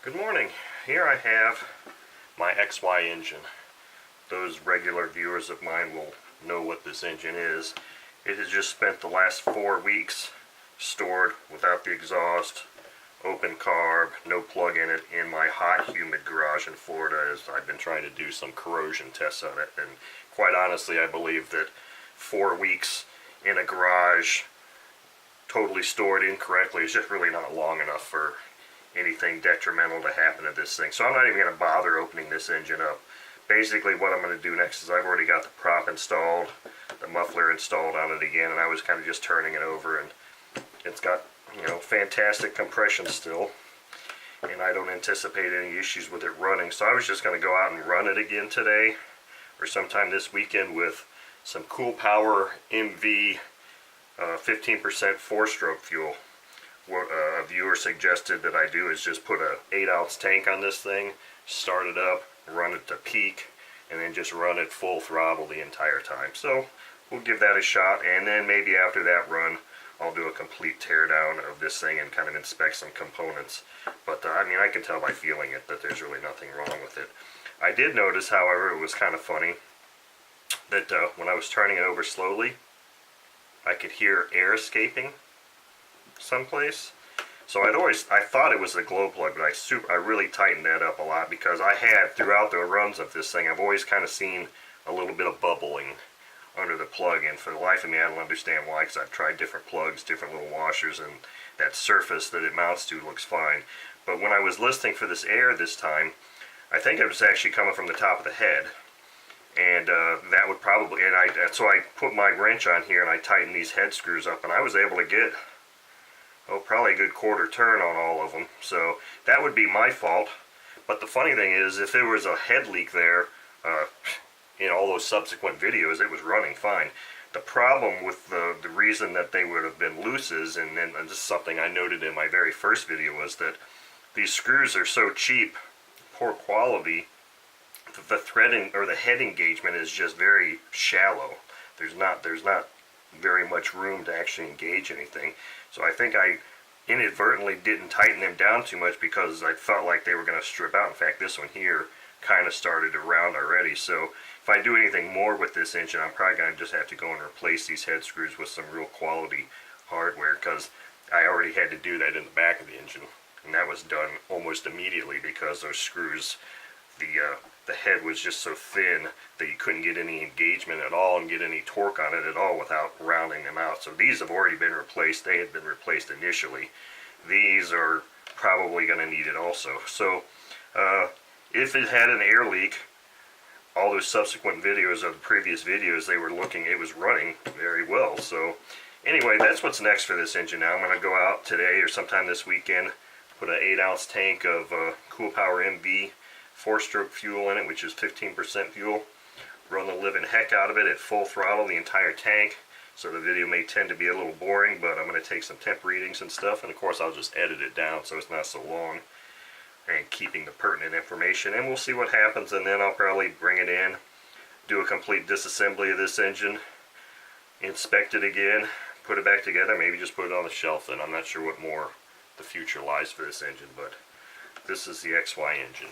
Good morning. Here I have my XY engine. Those regular viewers of mine will know what this engine is. It has just spent the last 4 weeks stored without the exhaust, open carb, no plug in it, in my hot, humid garage in Florida as I've been trying to do some corrosion tests on it. And quite honestly, I believe that 4 weeks in a garage totally stored incorrectly is just really not long enough for anything detrimental to happen to this thing. So I'm not even going to bother opening this engine up. Basically what I'm going to do next is I've already got the prop installed, the muffler installed on it again, and I was kind of just turning it over, and it's got, fantastic compression still, and I don't anticipate any issues with it running. So I was just going to go out and run it again today or sometime this weekend with some Cool Power MV 15% 4-stroke fuel. What a viewer suggested that I do is just put a 8-ounce tank on this thing, start it up, run it to peak, and then just run it full throttle the entire time. So we'll give that a shot, and then maybe after that run I'll do a complete teardown of this thing and kind of inspect some components. But I can tell by feeling it that there's really nothing wrong with it. I did notice, however, it was kind of funny that when I was turning it over slowly, I could hear air escaping someplace. So I thought it was the glow plug, but I really tightened that up a lot, because I had, throughout the runs of this thing, I've always kind of seen a little bit of bubbling under the plug, and for the life of me I don't understand why, because I've tried different plugs, different little washers, and that surface that it mounts to looks fine. But when I was listening for this air this time, I think it was actually coming from the top of the head, and that would probably, so I put my wrench on here and I tightened these head screws up, and I was able to get probably a good quarter turn on all of them. So that would be my fault. But the funny thing is, if there was a head leak there, in all those subsequent videos, it was running fine. The problem with the reason that they would have been loose is, and this is something I noted in my very first video, was that these screws are so cheap, poor quality, that the threading or the head engagement is just very shallow. There's not very much room to actually engage anything. So I think I inadvertently didn't tighten them down too much, because I felt like they were going to strip out. In fact, this one here kind of started to round already. So if I do anything more with this engine, I'm probably going to just have to go and replace these head screws with some real quality hardware, because I already had to do that in the back of the engine, and that was done almost immediately, because those screws, the head was just so thin that you couldn't get any engagement at all and get any torque on it at all without rounding them out. So these have already been replaced. They had been replaced initially. These are probably going to need it also. So if it had an air leak, all those subsequent videos of the previous videos, it was running very well. So anyway, that's what's next for this engine now. I'm going to go out today or sometime this weekend, put an 8-ounce tank of Cool Power MV 4-stroke fuel in it, which is 15% fuel. Run the living heck out of it at full throttle, the entire tank. So the video may tend to be a little boring, but I'm going to take some temp readings and stuff, and of course I'll just edit it down so it's not so long, and keeping the pertinent information, and we'll see what happens. And then I'll probably bring it in, do a complete disassembly of this engine, inspect it again, put it back together, maybe just put it on the shelf. And I'm not sure what more the future lies for this engine, but this is the XY engine.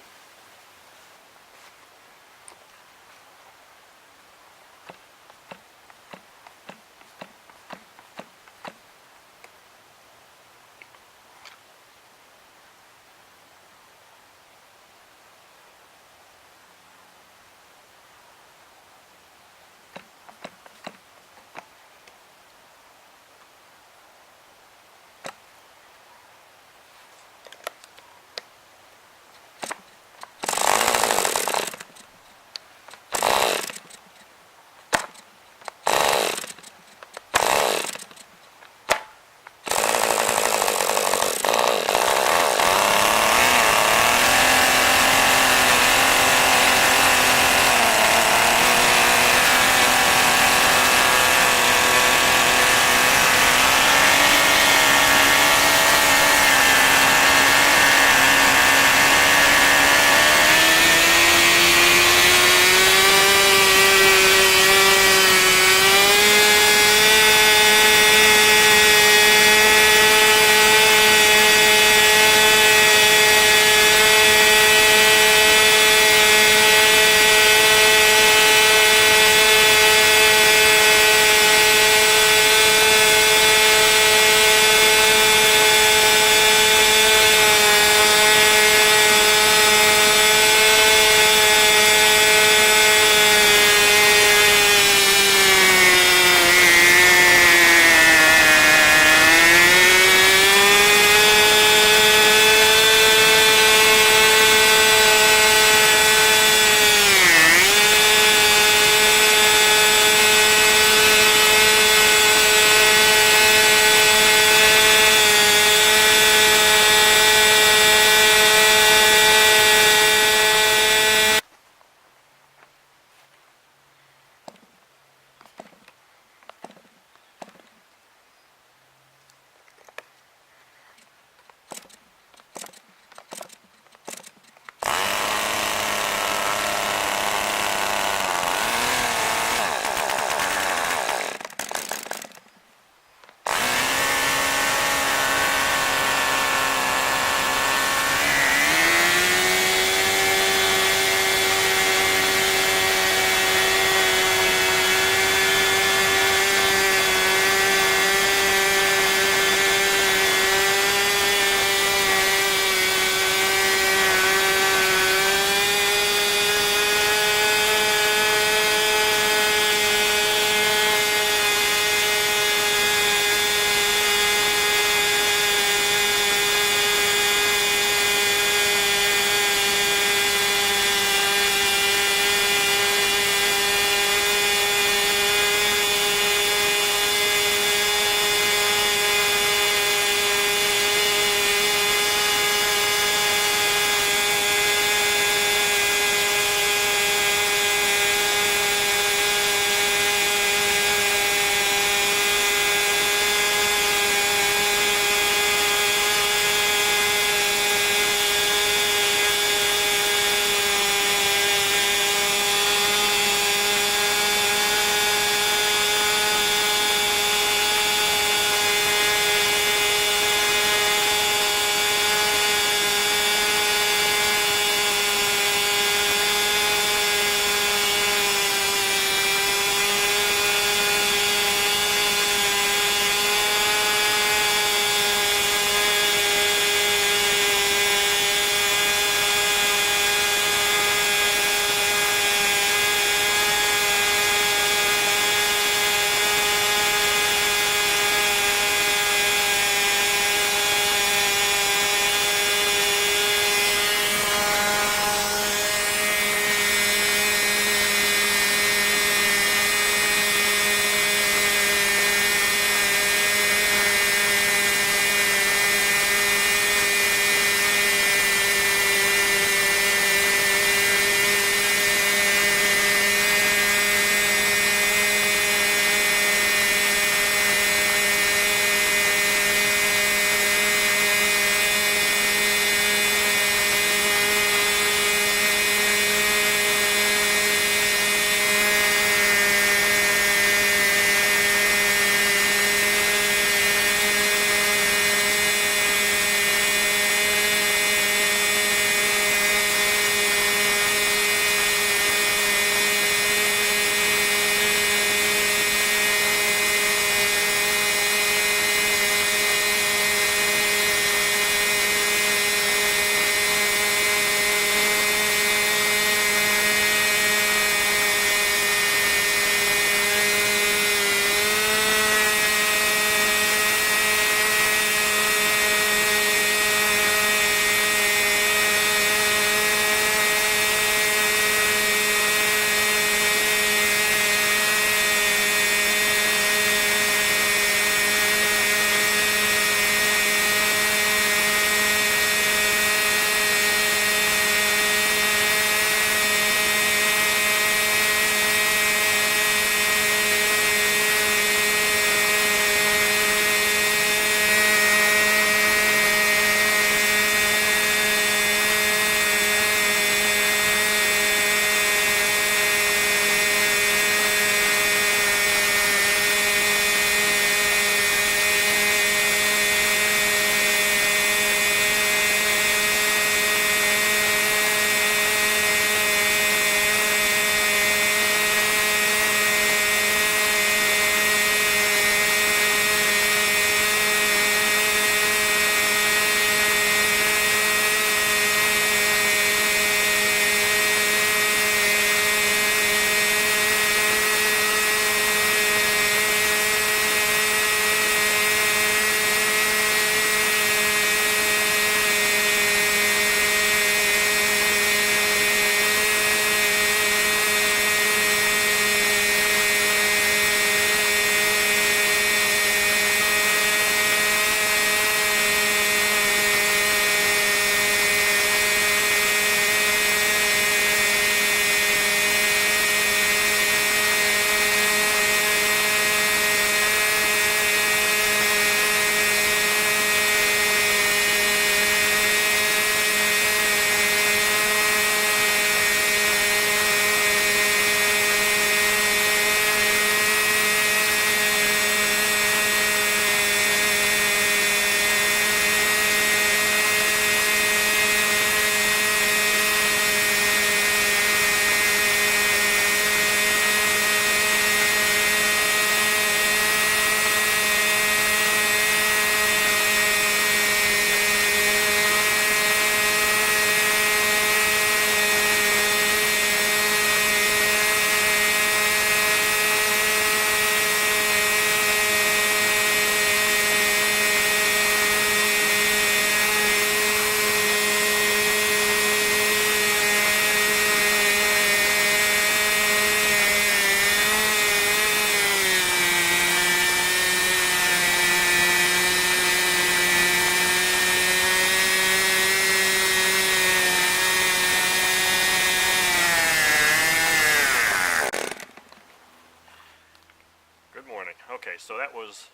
was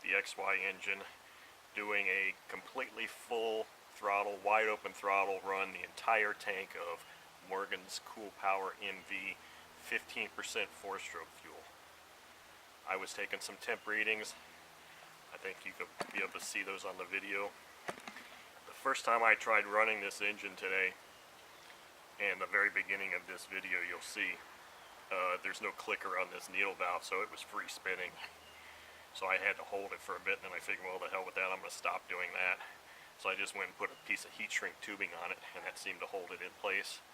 the XY engine doing a completely full throttle, wide open throttle run, the entire tank of Morgan's Cool Power MV 15% 4-stroke fuel. I was taking some temp readings. I think you could be able to see those on the video. The first time I tried running this engine today, and the very beginning of this video, you'll see there's no clicker on this needle valve, so it was free spinning. So I had to hold it for a bit, and then I figured, well, the hell with that, I'm going to stop doing that. So I just went and put a piece of heat shrink tubing on it, and that seemed to hold it in place.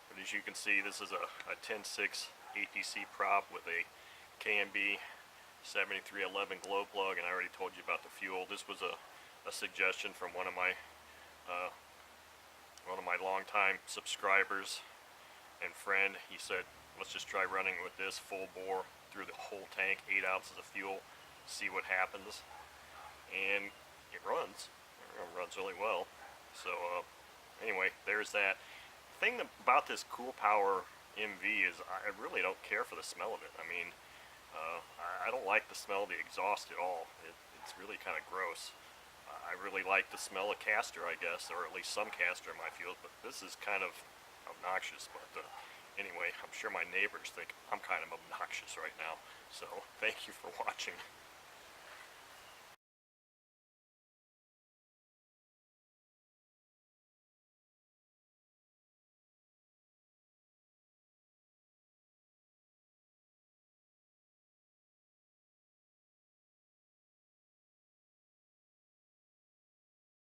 But as you can see, this is a 10.6 APC prop with a KMB 7311 glow plug, and I already told you about the fuel. This was a suggestion from one of my longtime subscribers and friend. He said, let's just try running with this full bore through the whole tank, 8 ounces of fuel, see what happens. And it runs. It runs really well. So anyway, there's that. The thing about this Cool Power MV is I really don't care for the smell of it. I mean, I don't like the smell of the exhaust at all. It's really kind of gross. I really like the smell of castor, I guess, or at least some castor in my field, but this is kind of obnoxious. But anyway, I'm sure my neighbors think I'm kind of obnoxious right now. So thank you for watching.